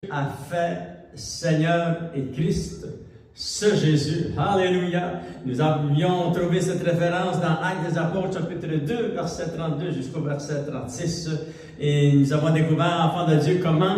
a fait Seigneur et Christ, ce Jésus. Alléluia. Nous avions trouvé cette référence dans Actes des Apôtres, chapitre 2, verset 32 jusqu'au verset 36. Et nous avons découvert, enfants de Dieu, comment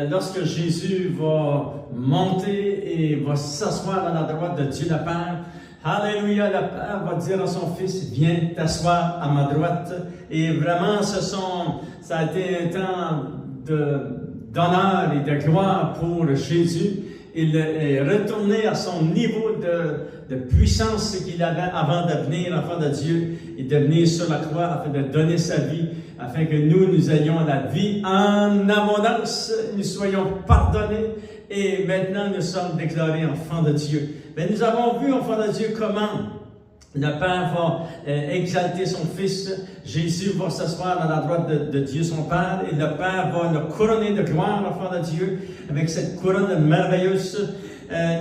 lorsque Jésus va monter et va s'asseoir à la droite de Dieu le Père, alléluia, le Père va dire à son Fils, viens t'asseoir à ma droite. Et vraiment, ça a été un temps d'honneur et de gloire pour Jésus. Il est retourné à son niveau de puissance qu'il avait avant de venir enfant de Dieu et de venir sur la croix afin de donner sa vie, afin que nous ayons la vie en abondance, nous soyons pardonnés et maintenant nous sommes déclarés enfants de Dieu. Mais nous avons vu, enfants de Dieu, comment le Père va exalter son Fils. Jésus va s'asseoir à la droite de Dieu son Père et le Père va le couronner de gloire, l'enfant de Dieu, avec cette couronne merveilleuse.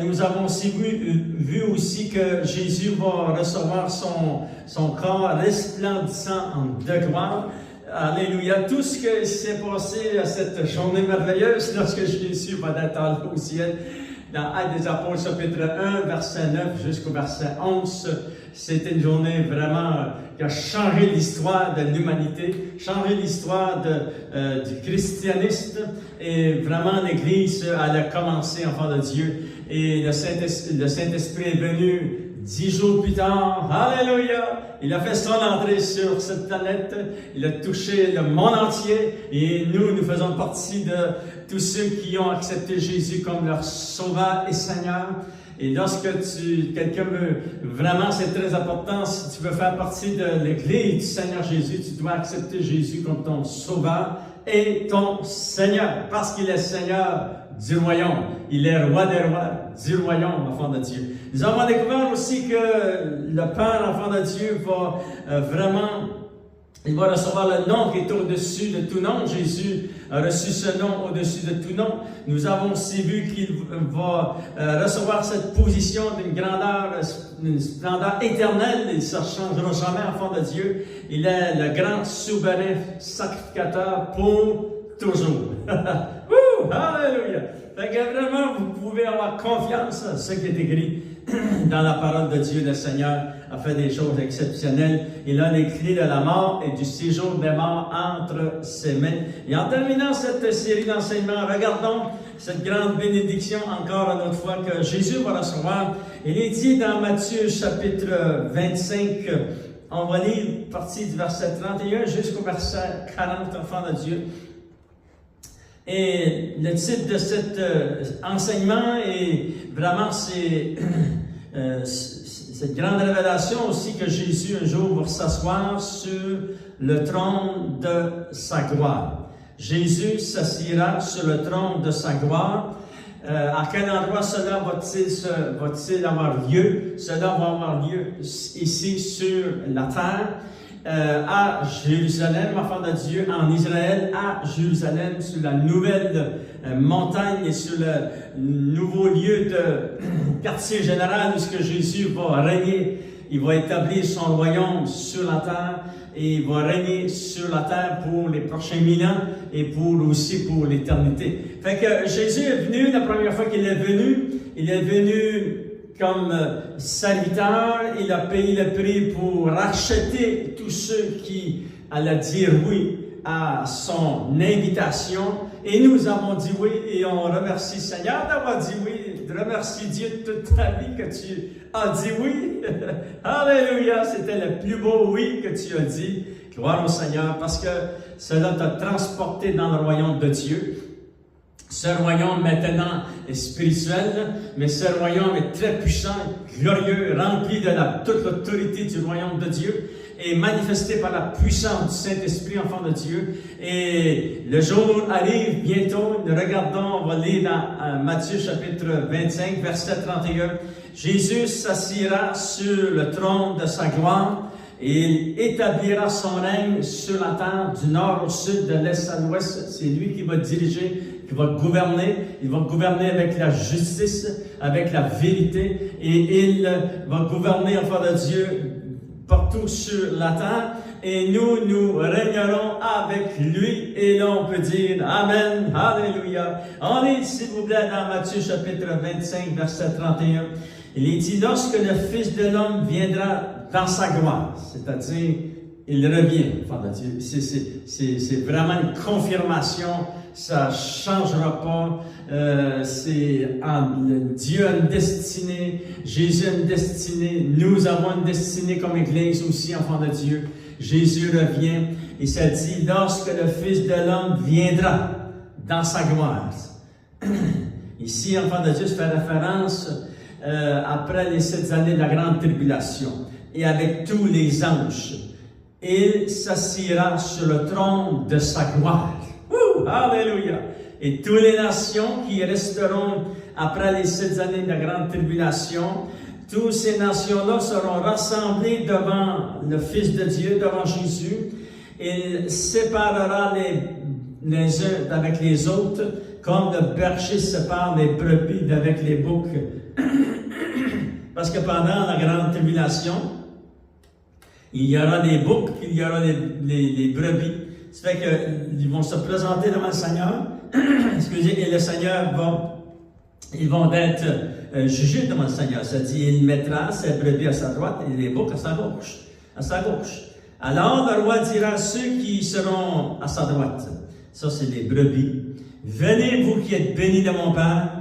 Nous avons aussi vu aussi que Jésus va recevoir son corps resplendissant de gloire. Alléluia. Tout ce qui s'est passé à cette journée merveilleuse lorsque Jésus va être au ciel, dans Actes des Apôtres, chapitre 1, verset 9 jusqu'au verset 11, c'était une journée vraiment qui a changé l'histoire de l'humanité, changé l'histoire du christianisme, et vraiment l'Église allait commencer, enfant de Dieu, et le Saint-Esprit est venu 10 jours plus tard, alléluia, il a fait son entrée sur cette planète, il a touché le monde entier, et nous faisons partie de tous ceux qui ont accepté Jésus comme leur sauveur et Seigneur. Et lorsque quelqu'un veut, vraiment c'est très important, si tu veux faire partie de l'Église du Seigneur Jésus, tu dois accepter Jésus comme ton sauveur et ton Seigneur, parce qu'il est Seigneur du royaume. Il est roi des rois du royaume, enfant de Dieu. Nous avons découvert aussi que le Père, enfant de Dieu, va il va recevoir le nom qui est au-dessus de tout nom. Jésus a reçu ce nom au-dessus de tout nom. Nous avons aussi vu qu'il va recevoir cette position d'une grandeur, d'une splendeur éternelle. Il ne se changera jamais, enfant de Dieu. Il est le grand souverain sacrificateur pour toujours. Alléluia! Fait que vraiment, vous pouvez avoir confiance en ce qui est écrit dans la parole de Dieu. Le Seigneur a fait des choses exceptionnelles. Il a les clés de la mort et du séjour des morts entre ses mains. Et en terminant cette série d'enseignements, regardons cette grande bénédiction encore une autre fois que Jésus va recevoir. Il est dit dans Matthieu chapitre 25, on va lire partie du verset 31 jusqu'au verset 40, enfants de Dieu. Et le titre de cet enseignement est vraiment cette grande révélation aussi que Jésus un jour va s'asseoir sur le trône de sa gloire. Jésus s'assiera sur le trône de sa gloire. À quel endroit cela va-t-il avoir lieu? Cela va avoir lieu ici sur la terre. À Jérusalem, enfant de Dieu, en Israël, à Jérusalem, sur la nouvelle montagne et sur le nouveau lieu de quartier général où ce que Jésus va régner. Il va établir son royaume sur la terre et il va régner sur la terre pour les prochains 1000 ans et aussi pour l'éternité. Fait que Jésus est venu, la première fois qu'il est venu comme serviteur, il a payé le prix pour racheter tous ceux qui allaient dire oui à son invitation. Et nous avons dit oui et on remercie Seigneur d'avoir dit oui. Remercie Dieu de toute ta vie que tu as dit oui. Alléluia, c'était le plus beau oui que tu as dit. Gloire au Seigneur parce que cela t'a transporté dans le royaume de Dieu. Ce royaume maintenant est spirituel, mais ce royaume est très puissant, glorieux, rempli de toute l'autorité du royaume de Dieu et manifesté par la puissance du Saint-Esprit, enfant de Dieu. Et le jour arrive bientôt, regardons, on va lire dans Matthieu chapitre 25, verset 31. Jésus s'assiera sur le trône de sa gloire et il établira son règne sur la terre du nord au sud, de l'est à l'ouest. C'est lui qui va diriger, qui va gouverner. Il va gouverner avec la justice, avec la vérité. Et il va gouverner, enfant de Dieu, partout sur la terre. et nous régnerons avec lui. Et là, on peut dire Amen, Alléluia. On est, s'il vous plaît, dans Matthieu chapitre 25, verset 31. Il est dit, lorsque le Fils de l'homme viendra dans sa gloire, c'est-à-dire, il revient, enfin, c'est vraiment une confirmation, ça ne changera pas. Dieu a une destinée, Jésus a une destinée, nous avons une destinée comme Église aussi, enfants de Dieu. Jésus revient et ça dit, lorsque le Fils de l'homme viendra dans sa gloire. Ici, enfants de Dieu, ça fait référence après les 7 années de la grande tribulation et avec tous les anges. Il s'assiera sur le trône de sa gloire. Alléluia! Et toutes les nations qui resteront après les 7 années de la grande tribulation, toutes ces nations-là seront rassemblées devant le Fils de Dieu, devant Jésus. Il séparera les uns avec les autres, comme le berger sépare les brebis d'avec les boucs. Parce que pendant la grande tribulation, il y aura des boucs, il y aura les brebis. Ça fait qu'ils vont se présenter devant le Seigneur, excusez, et le Seigneur ils vont être jugés devant le Seigneur. Ça dit, il mettra ses brebis à sa droite et les boucs à sa gauche. À sa gauche. Alors le roi dira à ceux qui seront à sa droite, ça c'est les brebis, venez vous qui êtes bénis de mon Père,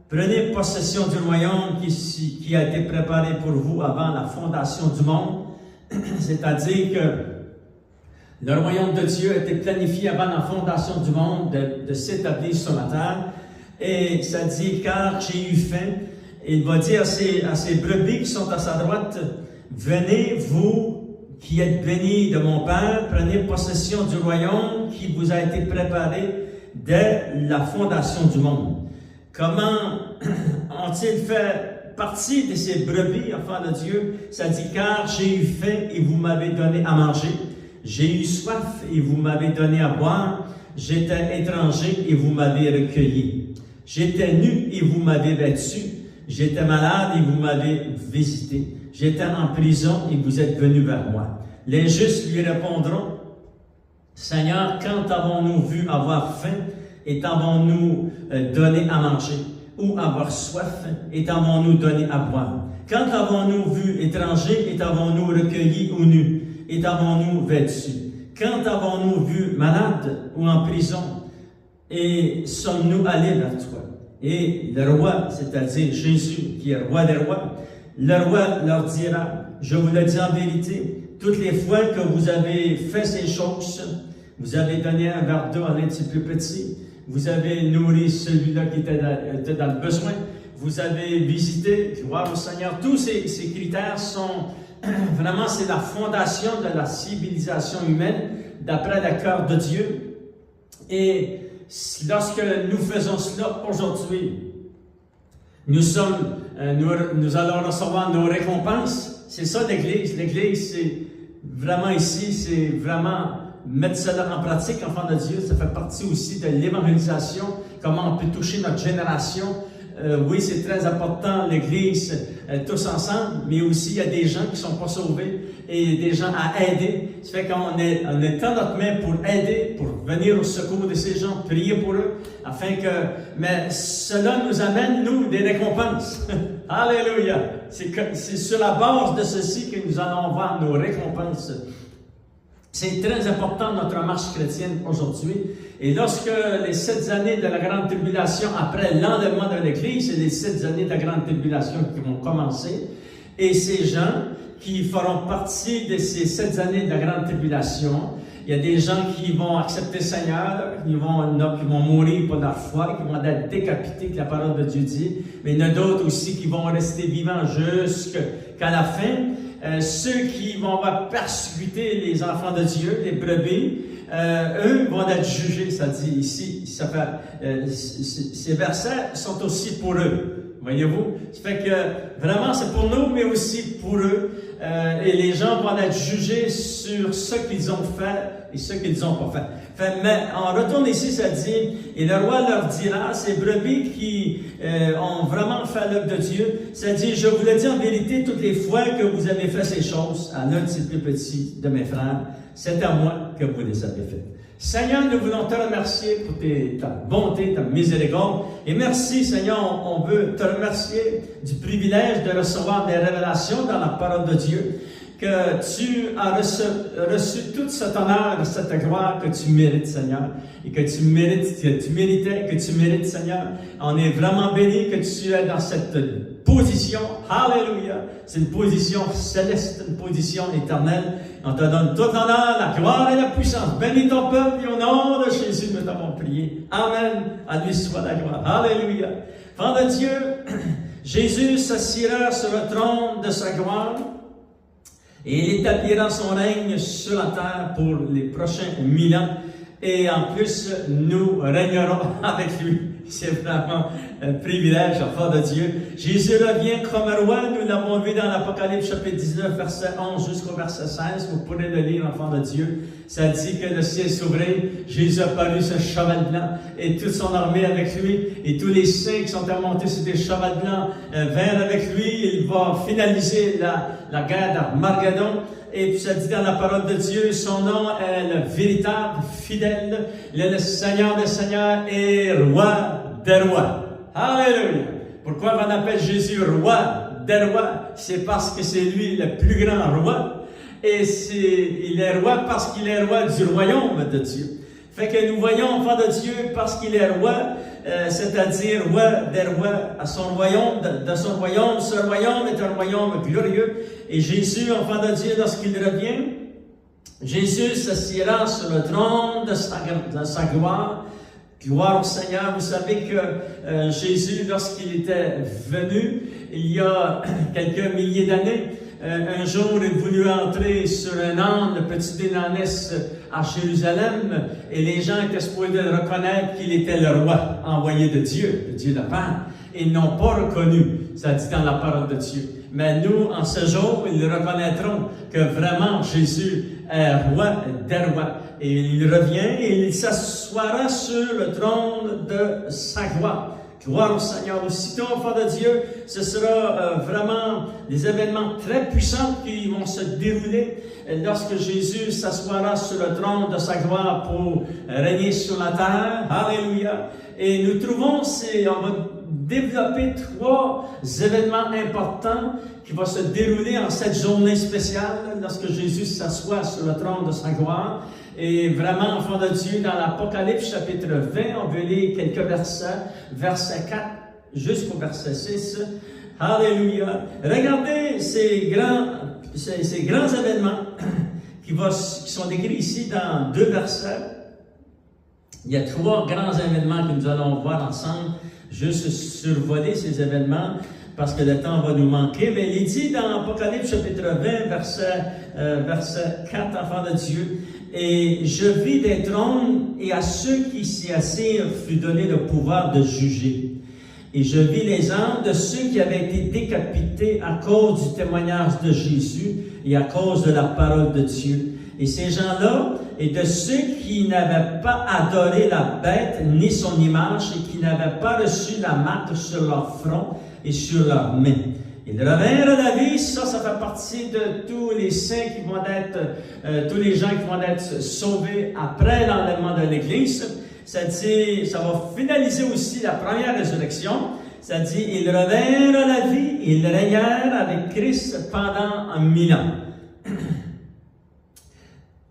prenez possession du royaume qui a été préparé pour vous avant la fondation du monde. C'est-à-dire que le royaume de Dieu a été planifié avant la fondation du monde de s'établir sur la terre. Et ça dit, car j'ai eu faim. Il va dire à ces brebis qui sont à sa droite, venez vous qui êtes bénis de mon Père, prenez possession du royaume qui vous a été préparé dès la fondation du monde. Comment ont-ils fait partie de ces brebis, enfants de Dieu? Ça dit, car j'ai eu faim et vous m'avez donné à manger. J'ai eu soif et vous m'avez donné à boire. J'étais étranger et vous m'avez recueilli. J'étais nu et vous m'avez vêtu. J'étais malade et vous m'avez visité. J'étais en prison et vous êtes venus vers moi. Les justes lui répondront, Seigneur, quand avons-nous vu avoir faim et t'avons-nous donné à manger? Ou avoir soif et t'avons-nous donné à boire? Quand avons-nous vu étranger et t'avons-nous recueilli ou nu et t'avons-nous vêtu? Quand avons-nous vu malade ou en prison et sommes-nous allés vers toi? Et le roi, c'est-à-dire Jésus, qui est roi des rois, le roi leur dira, je vous le dis en vérité, toutes les fois que vous avez fait ces choses, vous avez donné un verre d'eau à l'un de ces plus petits, vous avez nourri celui-là qui était dans le besoin, vous avez visité, gloire au Seigneur. Tous ces critères sont vraiment, c'est la fondation de la civilisation humaine, d'après le cœur de Dieu. Et lorsque nous faisons cela aujourd'hui, nous allons recevoir nos récompenses. C'est ça l'Église. L'Église, c'est vraiment ici, c'est vraiment mettre cela en pratique, enfants de Dieu. Ça fait partie aussi de l'évangélisation, comment on peut toucher notre génération. Oui, c'est très important, l'Église, tous ensemble, mais aussi il y a des gens qui ne sont pas sauvés et des gens à aider. Ça fait qu'on étend notre main pour aider, pour venir au secours de ces gens, prier pour eux, afin que... Mais cela nous amène, nous, des récompenses. Alléluia! C'est sur la base de ceci que nous allons voir nos récompenses. C'est très important notre marche chrétienne aujourd'hui. Et lorsque les 7 années de la grande tribulation, après l'enlèvement de l'Église, c'est les 7 années de la grande tribulation qui vont commencer. Et ces gens qui feront partie de ces 7 années de la grande tribulation, il y a des gens qui vont accepter le Seigneur, qui vont mourir pour leur foi, qui vont être décapités, que la parole de Dieu dit. Mais il y en a d'autres aussi qui vont rester vivants jusqu'à la fin. Ceux qui vont persécuter les enfants de Dieu, les brebis, eux vont être jugés, ça dit ici. Ces versets sont aussi pour eux, voyez-vous. Ça fait que vraiment c'est pour nous, mais aussi pour eux. Et les gens vont être jugés sur ce qu'ils ont fait et ce qu'ils n'ont pas fait. Mais on retourne ici, ça dit, et le roi leur dira, ces brebis qui ont vraiment fait l'œuvre de Dieu, ça dit, je vous le dis en vérité, toutes les fois que vous avez fait ces choses à l'un de ces plus petits de mes frères, c'est à moi que vous les avez faites. Seigneur, nous voulons te remercier pour ta bonté, ta miséricorde. Et merci, Seigneur, on veut te remercier du privilège de recevoir des révélations dans la parole de Dieu, que tu as reçu tout cet honneur, cette gloire que tu mérites, Seigneur, et que tu mérites, Seigneur. On est vraiment béni que tu es dans cette position. Alléluia! C'est une position céleste, une position éternelle. On te donne tout l'honneur, la gloire et la puissance. Bénis ton peuple et au nom de Jésus, nous t'avons prié. Amen. À lui soit la gloire. Alléluia. Enfant de Dieu, Jésus s'assiera sur le trône de sa gloire et il établira son règne sur la terre pour les prochains 1000 ans. Et en plus, nous régnerons avec lui. C'est vraiment un privilège, enfant de Dieu. Jésus revient comme roi. Nous l'avons vu dans l'Apocalypse chapitre 19, verset 11 jusqu'au verset 16. Vous pourrez le lire, enfant de Dieu. Ça dit que le ciel s'ouvrait. Jésus apparut sur un cheval blanc et toute son armée avec lui. Et tous les saints qui sont montés sur des chevals blancs vinrent avec lui. Il va finaliser la guerre d'Armageddon. Et puis ça dit dans la parole de Dieu, son nom est le véritable, fidèle, le Seigneur des Seigneurs et Roi des Rois. Alléluia! Pourquoi on appelle Jésus Roi des Rois? C'est parce que c'est lui le plus grand roi. Et il est roi parce qu'il est roi du royaume de Dieu. Fait que nous voyons, enfant de Dieu, parce qu'il est roi, c'est-à-dire roi des rois à son royaume, de son royaume. Ce royaume est un royaume glorieux. Et Jésus, enfant de Dieu, lorsqu'il revient, Jésus s'assiera sur le trône de sa gloire. Gloire au Seigneur. Vous savez que Jésus, lorsqu'il était venu, il y a quelques milliers d'années, un jour, il voulut entrer sur un âne, le petit ânesse à Jérusalem, et les gens étaient supposés reconnaître qu'il était le roi envoyé de Dieu, le Dieu de Père. Ils n'ont pas reconnu, ça dit dans la parole de Dieu. Mais nous, en ce jour, ils reconnaîtront que vraiment Jésus est roi des rois. Et il revient et il s'assoira sur le trône de sa gloire. Gloire au Seigneur. Aussitôt, enfant de Dieu, ce sera vraiment des événements très puissants qui vont se dérouler lorsque Jésus s'assoira sur le trône de sa gloire pour régner sur la terre. Alléluia. Et nous trouvons, on va développer 3 événements importants qui vont se dérouler en cette journée spéciale lorsque Jésus s'assoit sur le trône de sa gloire. Et vraiment, enfant de Dieu, dans l'Apocalypse chapitre 20, on veut lire quelques versets, verset 4 jusqu'au verset 6. Alléluia! Regardez ces grands événements qui sont décrits ici dans 2 versets. Il y a 3 grands événements que nous allons voir ensemble, juste survoler ces événements, parce que le temps va nous manquer. Mais il dit dans Apocalypse chapitre 20, verset 4, enfant de Dieu, « Et je vis des trônes, et à ceux qui s'y assirent fut donné le pouvoir de juger. Et je vis les âmes de ceux qui avaient été décapités à cause du témoignage de Jésus et à cause de la parole de Dieu. Et ces gens-là, et de ceux qui n'avaient pas adoré la bête ni son image et qui n'avaient pas reçu la marque sur leur front et sur leurs mains. Ils revinrent à la vie. Ça fait partie de tous les saints qui vont être, tous les gens qui vont être sauvés après l'enlèvement de l'Église. Ça dit, ça va finaliser aussi la première résurrection. Ça dit, ils revinrent à la vie, ils régnèrent avec Christ pendant 1000 ans.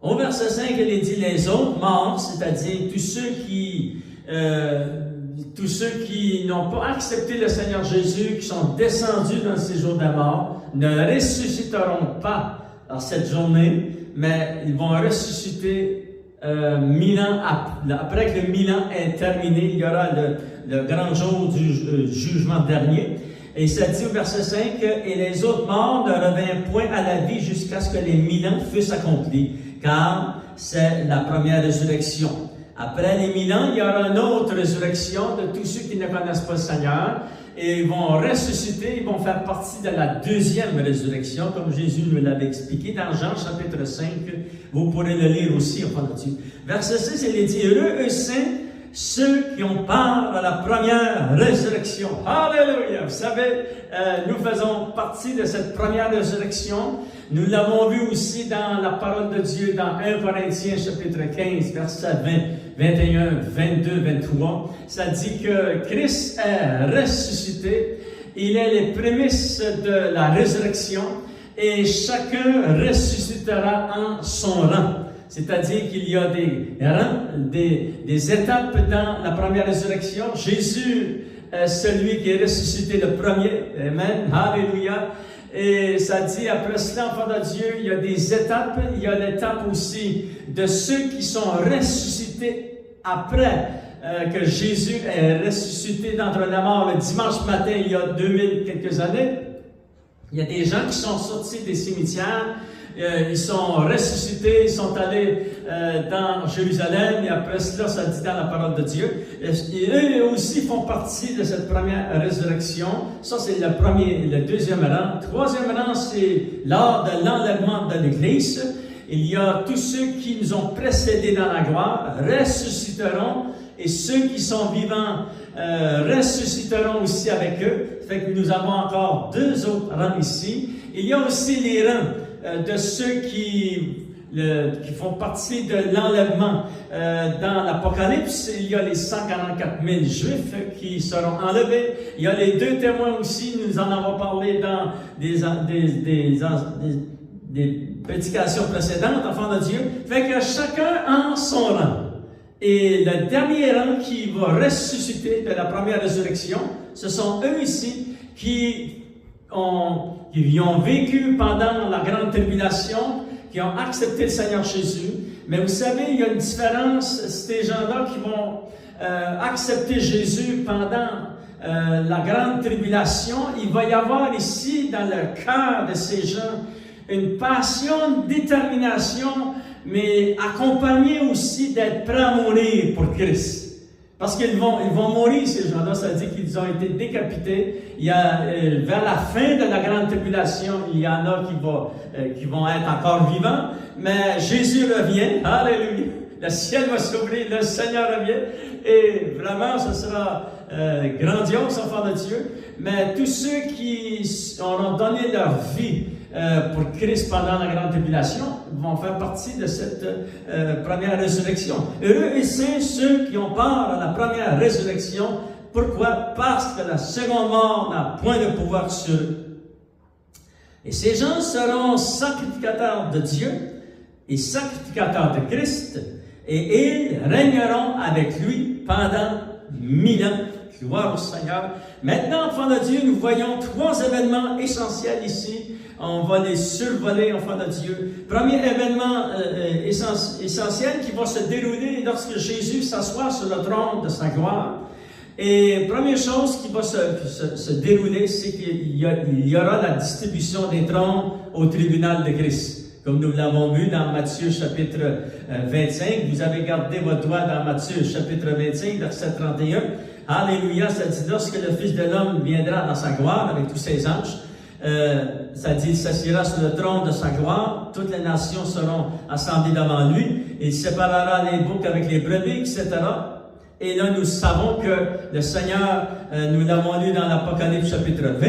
Au verset 5, il est dit, les autres morts, c'est-à-dire tous ceux qui n'ont pas accepté le Seigneur Jésus, qui sont descendus dans le séjour de la mort, ne ressusciteront pas dans cette journée, mais ils vont ressusciter 1000 ans après que le 1000 ans est terminé. Il y aura le grand jour du jugement dernier. Et ça dit au verset 5, « Et les autres morts ne revinrent point à la vie jusqu'à ce que les 1000 ans fussent accomplis, car c'est la première résurrection. Après les 1000 ans, il y aura une autre résurrection de tous ceux qui ne connaissent pas le Seigneur. Et ils vont ressusciter, ils vont faire partie de la deuxième résurrection, comme Jésus nous l'avait expliqué dans Jean chapitre 5. Vous pourrez le lire aussi, enfin là-dessus. Verset 6, il est dit, heureux eux saints, ceux qui ont part à la première résurrection. Alléluia! Vous savez, nous faisons partie de cette première résurrection. Nous l'avons vu aussi dans la parole de Dieu, dans 1 Corinthiens chapitre 15, versets 20, 21, 22, 23. Ça dit que Christ est ressuscité. Il est les prémices de la résurrection et chacun ressuscitera en son rang. C'est-à-dire qu'il y a des rangs, des étapes dans la première résurrection. Jésus est celui qui est ressuscité le premier. Amen. Alléluia. Et ça dit, après cela, enfant de Dieu, il y a des étapes. Il y a l'étape aussi de ceux qui sont ressuscités après que Jésus est ressuscité d'entre les morts le dimanche matin, il y a 2000 quelques années. Il y a des gens qui sont sortis des cimetières. Ils sont ressuscités, ils sont allés dans Jérusalem, et après cela, ça dit dans la parole de Dieu. Et eux aussi font partie de cette première résurrection. Ça, c'est le deuxième rang. Troisième rang, c'est lors de l'enlèvement de l'Église. Il y a tous ceux qui nous ont précédés dans la gloire, ressusciteront, et ceux qui sont vivants ressusciteront aussi avec eux. Fait que nous avons encore deux autres rangs ici. Il y a aussi les rangs de ceux qui font partie de l'enlèvement. Dans l'Apocalypse, il y a les 144 000 Juifs qui seront enlevés. Il y a les deux témoins aussi, nous en avons parlé dans des prédications précédentes, enfants de Dieu. Fait que chacun en son rang. Et le dernier rang qui va ressusciter de la première résurrection, ce sont eux ici qui ont vécu pendant la grande tribulation, qui ont accepté le Seigneur Jésus. Mais vous savez, il y a une différence, ces gens-là qui vont accepter Jésus pendant la grande tribulation. Il va y avoir ici, dans le cœur de ces gens, une passion, une détermination, mais accompagnée aussi d'être prêts à mourir pour Christ. Parce qu'ils vont mourir, ces gens-là, ça dit qu'ils ont été décapités. Il y a, vers la fin de la grande tribulation, il y en a qui vont être encore vivants, mais Jésus revient, alléluia, le ciel va s'ouvrir, le Seigneur revient, et vraiment, ce sera grandiose, enfant de Dieu, mais tous ceux qui auront donné leur vie pour Christ pendant la grande tribulation vont faire partie de cette première résurrection. Heureux et saints ceux qui ont part à la première résurrection. Pourquoi? Parce que la seconde mort n'a point de pouvoir sur eux. Et ces gens seront sacrificateurs de Dieu et sacrificateurs de Christ, et ils régneront avec lui pendant 1000 ans. Gloire au Seigneur. Maintenant, enfants de Dieu, nous voyons trois événements essentiels ici. On va les survoler, enfants de Dieu. Premier événement essentiel qui va se dérouler lorsque Jésus s'assoit sur le trône de sa gloire. Et première chose qui va se dérouler, c'est qu'il y aura la distribution des trônes au tribunal de Christ. Comme nous l'avons vu dans Matthieu chapitre 25. Vous avez gardé votre doigt dans Matthieu chapitre 25, verset 31. Alléluia, ça dit lorsque le Fils de l'homme viendra dans sa gloire avec tous ses anges, ça dit, il s'assiera sur le trône de sa gloire, toutes les nations seront assemblées devant lui, il séparera les boucs avec les brebis, etc. Et là, nous savons que le Seigneur, nous l'avons lu dans l'Apocalypse chapitre 20,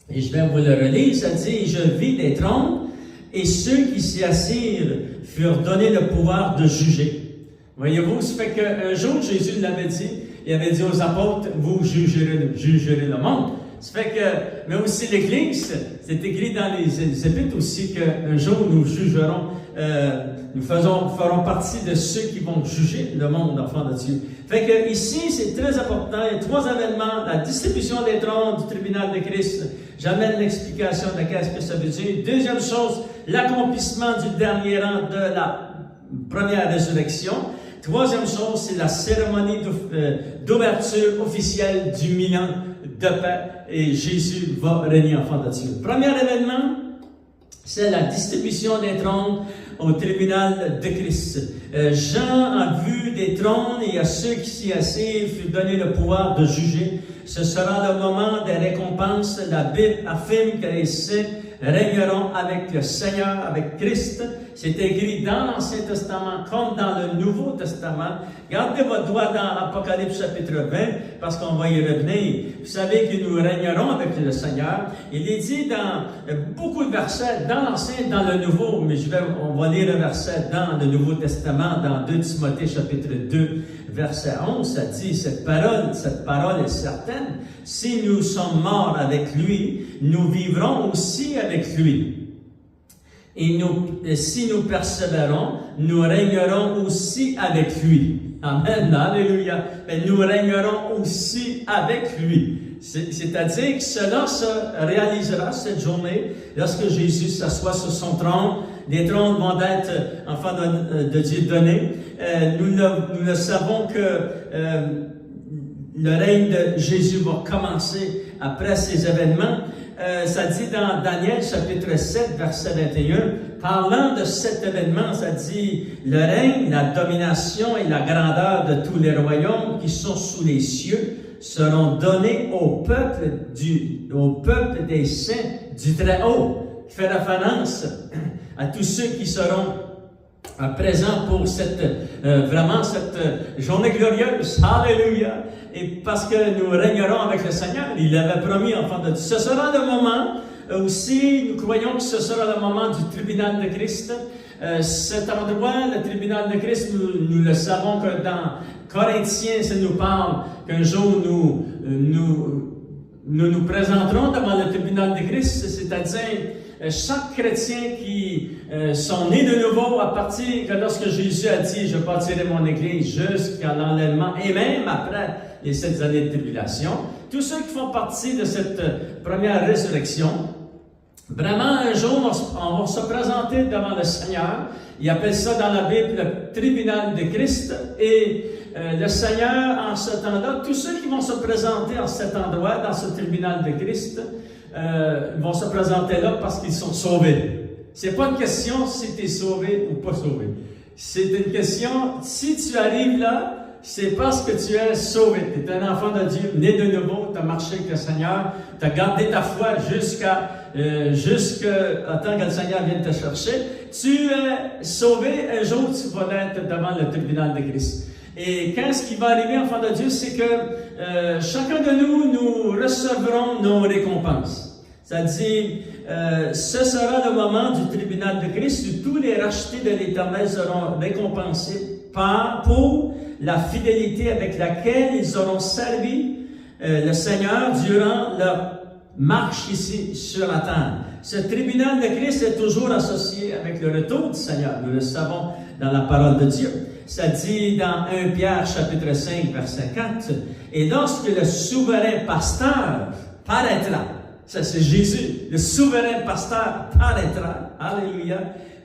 et je vais vous le relire, ça dit, je vis des trônes, et ceux qui s'y assirent furent donnés le pouvoir de juger. Voyez-vous, ça fait qu'un jour, Jésus l'avait dit, il avait dit aux apôtres, vous jugerez le monde. Ça fait que, mais aussi l'Église, c'est écrit dans les Épîtres aussi qu'un jour nous jugerons, nous ferons partie de ceux qui vont juger le monde, enfants de Dieu. Fait que ici, c'est très important. Il y a trois événements. La distribution des trônes du tribunal de Christ. J'amène l'explication de qu'est-ce que ça veut dire. Deuxième chose, l'accomplissement du dernier rang de la première résurrection. Troisième chose, c'est la cérémonie d'ouverture officielle du 1000 ans de paix, et Jésus va régner, enfant de Dieu. Premier événement, c'est la distribution des trônes au tribunal de Christ. Jean a vu des trônes et à ceux qui s'y assiedent fut donné le pouvoir de juger. Ce sera le moment des récompenses. La Bible affirme que les saints régneront avec le Seigneur, avec Christ. C'est écrit dans l'Ancien Testament comme dans le Nouveau Testament. Gardez votre doigt dans Apocalypse chapitre 20, parce qu'on va y revenir. Vous savez que nous régnerons avec le Seigneur. Il est dit dans beaucoup de versets, dans l'Ancien et dans le Nouveau, mais on va lire le verset dans le Nouveau Testament, dans 2 Timothée chapitre 2, verset 11, ça dit, cette parole est certaine. Si nous sommes morts avec lui, nous vivrons aussi avec lui. Et si nous persévérons, nous régnerons aussi avec lui. Amen, alléluia. Mais nous régnerons aussi avec lui. C'est-à-dire que cela se réalisera cette journée lorsque Jésus s'assoit sur son trône. Les trônes vont être, enfants de Dieu, donnés. Nous ne savons que le règne de Jésus va commencer après ces événements. Ça dit dans Daniel chapitre 7, verset 21, parlant de cet événement, ça dit le règne, la domination et la grandeur de tous les royaumes qui sont sous les cieux seront donnés au peuple des saints du Très-Haut, qui fait référence à tous ceux qui seront présents pour vraiment cette journée glorieuse. Alléluia! Et parce que nous régnerons avec le Seigneur, il avait promis, enfant de Dieu. Ce sera le moment aussi, nous croyons que ce sera le moment du tribunal de Christ. Cet endroit, le tribunal de Christ, nous le savons que dans Corinthiens, ça nous parle qu'un jour nous présenterons devant le tribunal de Christ, c'est-à-dire chaque chrétien qui sont nés de nouveau à partir que lorsque Jésus a dit « Je bâtirai mon Église jusqu'à l'enlèvement » et même après les 7 années de tribulation, tous ceux qui font partie de cette première résurrection, vraiment un jour on va se présenter devant le Seigneur. Il appelle ça dans la Bible le tribunal de Christ et le Seigneur en ce temps-là, tous ceux qui vont se présenter en cet endroit, dans ce tribunal de Christ, vont se présenter là parce qu'ils sont sauvés. C'est pas une question si tu es sauvé ou pas sauvé. C'est une question, si tu arrives là, c'est parce que tu es sauvé. Tu es un enfant de Dieu, né de nouveau, tu as marché avec le Seigneur, tu as gardé ta foi jusqu'à temps que le Seigneur vienne te chercher. Tu es sauvé, un jour tu vas être devant le tribunal de Christ. Et quand ce qui va arriver, enfant de Dieu, c'est que chacun de nous recevrons nos récompenses. Ça dit, ce sera le moment du tribunal de Christ où tous les rachetés de l'Éternel seront récompensés pour la fidélité avec laquelle ils auront servi le Seigneur durant leur marche ici sur la terre. Ce tribunal de Christ est toujours associé avec le retour du Seigneur. Nous le savons dans la parole de Dieu. Ça dit dans 1 Pierre chapitre 5 verset 4, « Et lorsque le souverain pasteur paraîtra, » ça c'est Jésus, le souverain pasteur paraîtra, alléluia,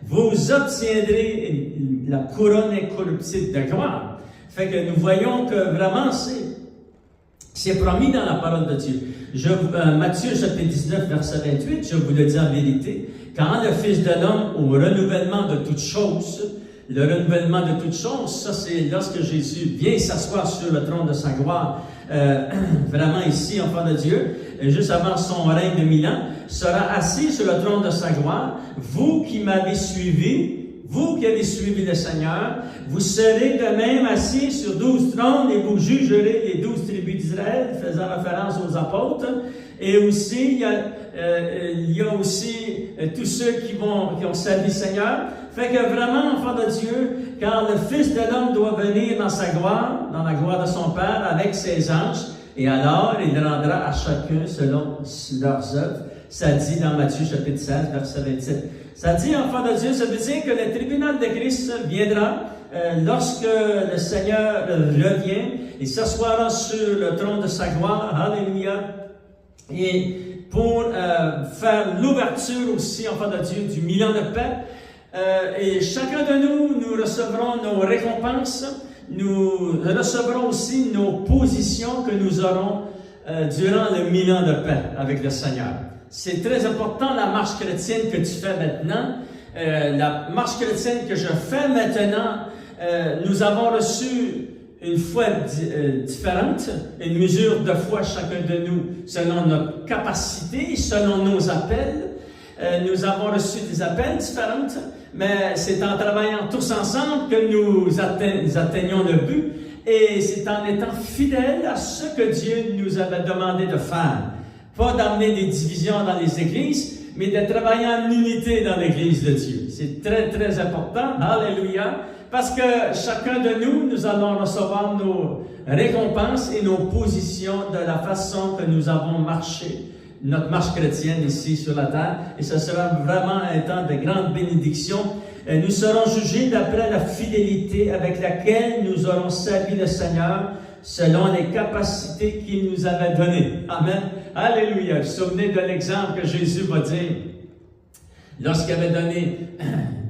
vous obtiendrez la couronne incorruptible de gloire. Fait que nous voyons que vraiment c'est promis dans la parole de Dieu. Matthieu chapitre 19 verset 28, je vous le dis en vérité, quand le Fils de l'homme au renouvellement de toutes choses, le renouvellement de toutes choses, ça c'est lorsque Jésus vient s'asseoir sur le trône de sa gloire, vraiment ici, enfant de Dieu, juste avant son règne de 1000 ans, sera assis sur le trône de sa gloire. Vous qui m'avez suivi, vous qui avez suivi le Seigneur, vous serez de même assis sur 12 trônes et vous jugerez les 12 tribus d'Israël, faisant référence aux apôtres. Et aussi, il y a aussi tous ceux qui ont servi le Seigneur. Fait que vraiment, enfant de Dieu, quand le Fils de l'homme doit venir dans sa gloire, dans la gloire de son Père, avec ses anges, et alors il rendra à chacun selon leurs œuvres. Ça dit dans Matthieu chapitre 16, verset 27. Ça dit, enfant de Dieu, ça veut dire que le tribunal de Christ viendra lorsque le Seigneur revient. Il s'assoira sur le trône de sa gloire. Alléluia. Et pour faire l'ouverture aussi, enfant de Dieu, du 1000 ans de paix. Et chacun de nous recevrons nos récompenses. Nous recevrons aussi nos positions que nous aurons durant le 1000 ans de paix avec le Seigneur. C'est très important la marche chrétienne que tu fais maintenant. La marche chrétienne que je fais maintenant, nous avons reçu une foi différente, une mesure de foi chacun de nous selon notre capacité, selon nos appels. Nous avons reçu des appels différents, mais c'est en travaillant tous ensemble que nous atteignons le but et c'est en étant fidèles à ce que Dieu nous avait demandé de faire. Pas d'amener des divisions dans les églises, mais de travailler en unité dans l'église de Dieu. C'est très, très important. Alléluia. Parce que chacun de nous, nous allons recevoir nos récompenses et nos positions de la façon que nous avons marché, notre marche chrétienne ici sur la terre. Et ce sera vraiment un temps de grande bénédiction. Nous serons jugés d'après la fidélité avec laquelle nous aurons servi le Seigneur selon les capacités qu'il nous avait données. Amen. Alléluia. Vous vous souvenez de l'exemple que Jésus va dire lorsqu'il avait donné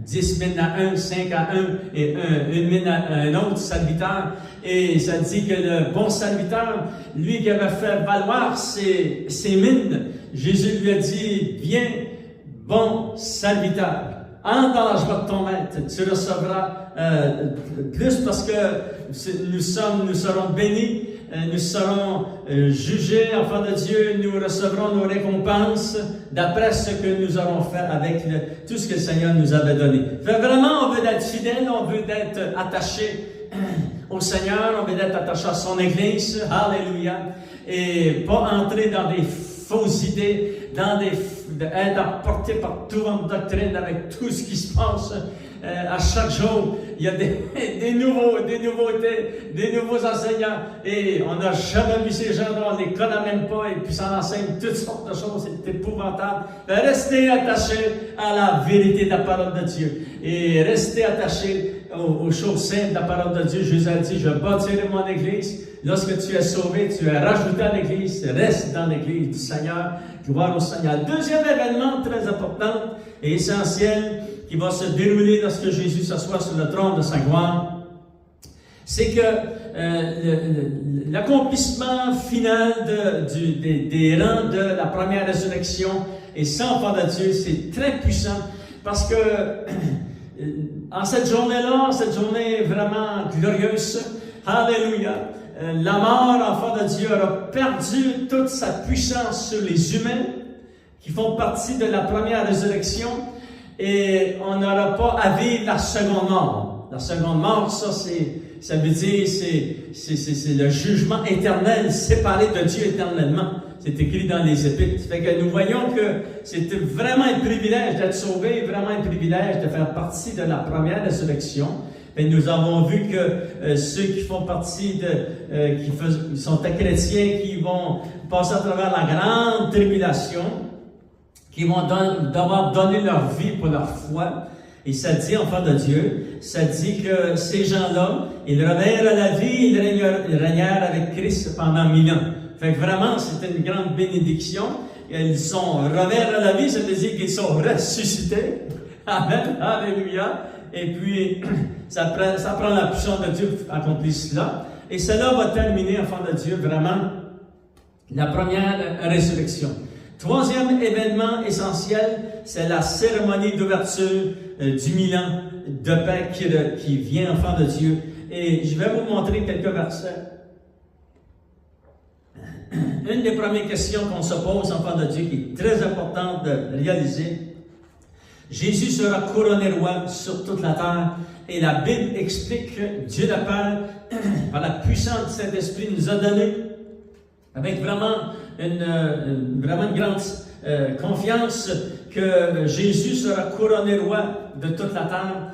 10 mines à un, 5 à un et une mine à un autre serviteur. Et ça dit que le bon serviteur, lui qui avait fait valoir ses mines, Jésus lui a dit, viens, bon serviteur, entre dans la joie de ton maître, tu recevras plus parce que nous serons bénis, nous serons jugés, enfants de Dieu, nous recevrons nos récompenses d'après ce que nous aurons fait avec tout ce que le Seigneur nous avait donné. Fait vraiment, on veut être fidèle, on veut être attaché au Seigneur, on veut être attaché à son Église, alléluia, et pas entrer dans des fausses idées, être apporté par toute votre doctrine avec tout ce qui se passe. À chaque jour, il y a des nouveautés, des nouveaux enseignants, et on n'a jamais vu ces gens-là, on ne les connaît même pas, et puis ça enseigne toutes sortes de choses, c'est épouvantable. Restez attachés à la vérité de la parole de Dieu, et restez attachés aux choses simples de la parole de Dieu. Jésus a dit, je bâtirai mon Église. Lorsque tu es sauvé, tu es rajouté à l'Église, reste dans l'Église du Seigneur, gloire au Seigneur. Deuxième événement très important et essentiel, qui va se dérouler lorsque Jésus s'assoit sur le trône de sa gloire, c'est que l'accomplissement final des rangs de la première résurrection et sans enfants de Dieu, c'est très puissant parce que en cette journée-là, cette journée vraiment glorieuse, alléluia, la mort, enfant de Dieu, aura perdu toute sa puissance sur les humains qui font partie de la première résurrection. Et on n'aura pas à vivre la seconde mort. La seconde mort, ça veut dire, c'est le jugement éternel, séparé de Dieu éternellement. C'est écrit dans les Épîtres. Fait que nous voyons que c'est vraiment un privilège d'être sauvé, vraiment un privilège de faire partie de la première résurrection. Et nous avons vu que ceux qui font partie qui sont des chrétiens, qui vont passer à travers la grande tribulation, qui vont devoir donner leur vie pour leur foi. Et ça dit, enfant de Dieu, ça dit que ces gens-là, ils revinrent à la vie, ils régnèrent avec Christ pendant 1000 ans. Fait que vraiment, c'est une grande bénédiction. Ils sont revinrent à la vie, ça veut dire qu'ils sont ressuscités. Amen, alléluia. Et puis, ça prend la puissance de Dieu pour accomplir cela. Et cela va terminer, enfant de Dieu, vraiment, la première résurrection. Troisième événement essentiel, c'est la cérémonie d'ouverture du 1000 ans de paix qui vient, enfant de Dieu. Et je vais vous montrer quelques versets. Une des premières questions qu'on se pose, enfant de Dieu, qui est très importante de réaliser. Jésus sera couronné roi sur toute la terre. Et la Bible explique que Dieu le Père, par la puissance de Saint-Esprit, nous a donné, avec vraiment une grande confiance, que Jésus sera couronné roi de toute la terre,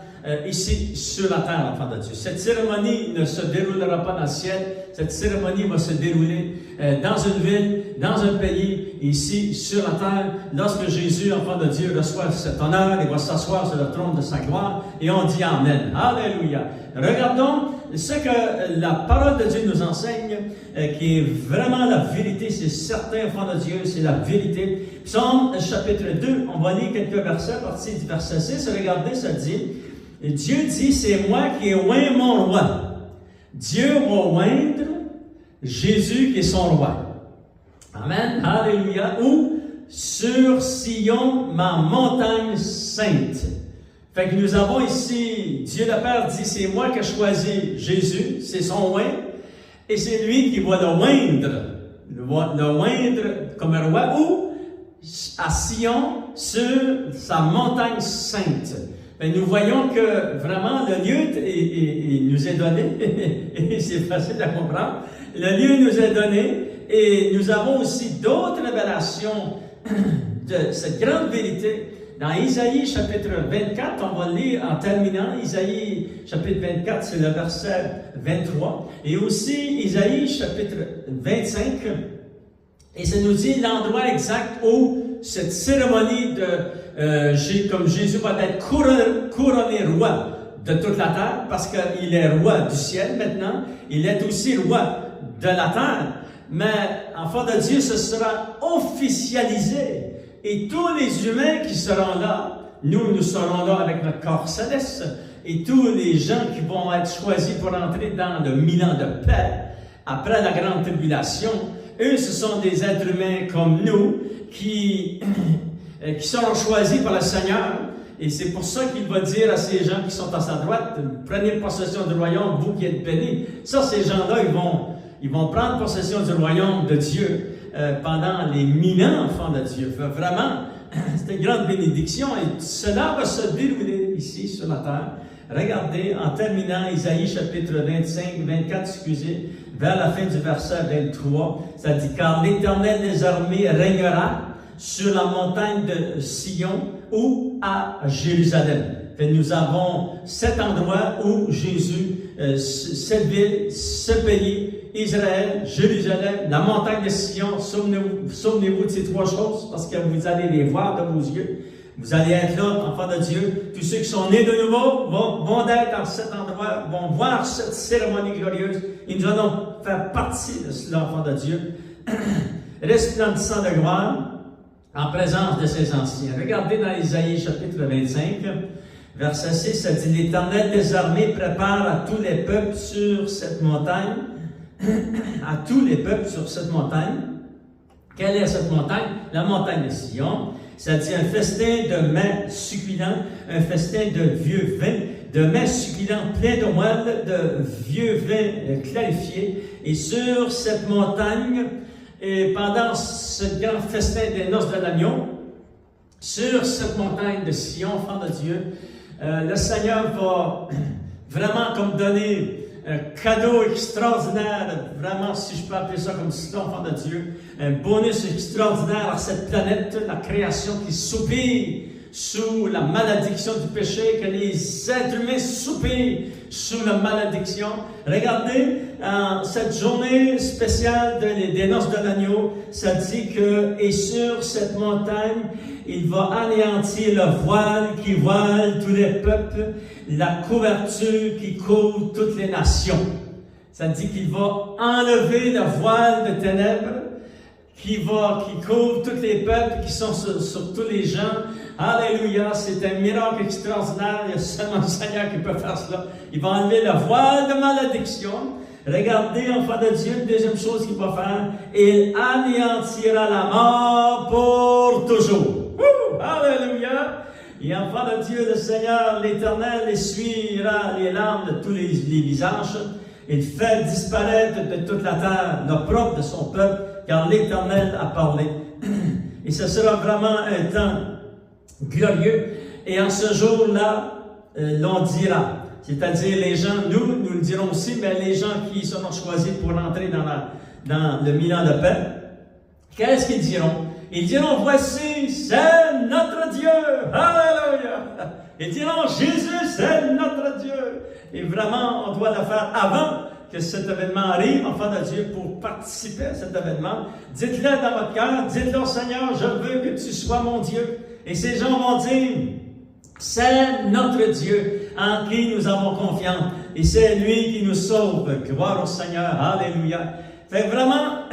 ici sur la terre, enfant de Dieu. Cette cérémonie ne se déroulera pas dans le ciel, cette cérémonie va se dérouler dans une ville, dans un pays, ici sur la terre. Lorsque Jésus, enfant de Dieu, reçoit cet honneur, il va s'asseoir sur le trône de sa gloire, et on dit Amen. Alléluia. Regardons ce que la parole de Dieu nous enseigne, qui est vraiment la vérité, c'est certain, enfant de Dieu, c'est la vérité. Psaume chapitre 2, on va lire quelques versets, à partir du verset 6, regardez, ça dit, Dieu dit, c'est moi qui ai oint mon roi. Dieu va oindre Jésus qui est son roi. Amen, alléluia. Où? sur Sion, ma montagne sainte. Fait que nous avons ici, Dieu le Père dit, c'est moi qui ai choisi Jésus, c'est son oint, et c'est lui qui va le oindre comme un roi, ou à Sion, sur sa montagne sainte. Ben, nous voyons que vraiment le lieu il nous est donné, et c'est facile à comprendre, le lieu nous est donné, et nous avons aussi d'autres révélations de cette grande vérité. Dans Isaïe chapitre 24, on va lire en terminant, Isaïe chapitre 24, c'est le verset 23, et aussi Isaïe chapitre 25, et ça nous dit l'endroit exact où cette cérémonie comme Jésus va être couronné roi de toute la terre, parce qu'il est roi du ciel maintenant, il est aussi roi de la terre, mais enfant de Dieu, ce sera officialisé. Et tous les humains qui seront là, nous serons là avec notre corps céleste, et tous les gens qui vont être choisis pour entrer dans le 1000 ans de paix, après la grande tribulation, eux, ce sont des êtres humains comme nous, qui seront choisis par le Seigneur, et c'est pour ça qu'il va dire à ces gens qui sont à sa droite, prenez possession du royaume, vous qui êtes bénis. Ça, ces gens-là, ils vont prendre possession du royaume de Dieu pendant les 1000 ans, enfants de Dieu. Vraiment, c'est une grande bénédiction, et cela va se dérouler ici sur la terre. Regardez, en terminant Isaïe chapitre 24, vers la fin du verset 23, ça dit « Car l'Éternel des armées régnera sur la montagne de Sion ou à Jérusalem. » Nous avons cet endroit où Jésus, cette ville, ce pays, Israël, Jérusalem, la montagne de Sion, souvenez-vous de ces trois choses, parce que vous allez les voir de vos yeux. Vous allez être là, enfants de Dieu. Tous ceux qui sont nés de nouveau vont être dans cet endroit, vont voir cette cérémonie glorieuse. Et nous allons faire partie de cela, enfants de Dieu, resplendissant de gloire, en présence de ses anciens. Regardez dans Isaïe chapitre 25, verset 6, ça dit « L'Éternel des armées prépare à tous les peuples sur cette montagne, à tous les peuples sur cette montagne. » Quelle est cette montagne? La montagne de Sion. Ça dit un festin de mets succulents, un festin de vieux vin, de mets succulents pleins de moelle, de vieux vin clarifié. Et sur cette montagne, et pendant ce grand festin des noces de l'agneau, sur cette montagne de Sion, enfant de Dieu, le Seigneur va vraiment comme donner un cadeau extraordinaire, vraiment, si je peux appeler ça comme cela, enfant de Dieu, un bonus extraordinaire à cette planète, la création qui soupire sous la malédiction du péché, que les êtres humains soupirent sous la malédiction. Regardez, cette journée spéciale des noces de l'agneau, ça dit que, et sur cette montagne, il va anéantir le voile qui voile tous les peuples, la couverture qui couvre toutes les nations. Ça dit qu'il va enlever le voile de ténèbres qui couvre tous les peuples, qui sont sur tous les gens. Alléluia, c'est un miracle extraordinaire. Il y a seulement le Seigneur qui peut faire cela. Il va enlever le voile de malédiction. Regardez, enfant de Dieu, une deuxième chose qu'il va faire, il anéantira la mort pour toujours. Alléluia! Et enfant de Dieu, le Seigneur, l'Éternel, essuiera les larmes de tous les visages. Il fait disparaître de toute la terre l'opprobre de son peuple, car l'Éternel a parlé. Et ce sera vraiment un temps glorieux. Et en ce jour-là, l'on dira, c'est-à-dire les gens, nous le dirons aussi, mais les gens qui seront choisis pour entrer dans le 1000 ans de paix, qu'est-ce qu'ils diront? Ils diront, voici, c'est notre Dieu. Alléluia. Ils diront, Jésus, c'est notre Dieu. Et vraiment, on doit le faire avant que cet événement arrive, enfant de Dieu, pour participer à cet événement. Dites-le dans votre cœur, dites-le au Seigneur, je veux que tu sois mon Dieu. Et ces gens vont dire, c'est notre Dieu en qui nous avons confiance. Et c'est lui qui nous sauve. Gloire au Seigneur. Alléluia. Fait vraiment,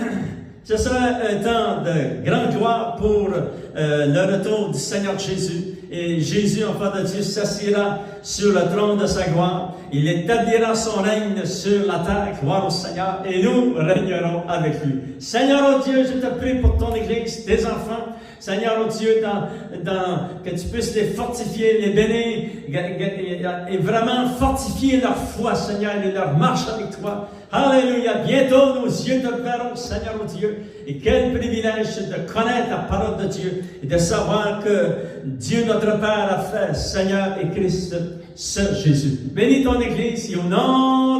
Ce sera un temps de grande gloire pour le retour du Seigneur Jésus. Et Jésus, enfant de Dieu, s'assiera sur le trône de sa gloire. Il établira son règne sur la terre. Gloire au Seigneur. Et nous régnerons avec lui. Seigneur, oh Dieu, je te prie pour ton Église, tes enfants. Seigneur, oh Dieu, que tu puisses les fortifier, les bénir, et vraiment fortifier leur foi, Seigneur, et leur marche avec toi. Alléluia. Bientôt, nos yeux te verront, Seigneur, oh Dieu. Et quel privilège de connaître la parole de Dieu et de savoir que Dieu, notre Père, a fait, Seigneur et Christ, ce Jésus. Bénis ton Église et au nom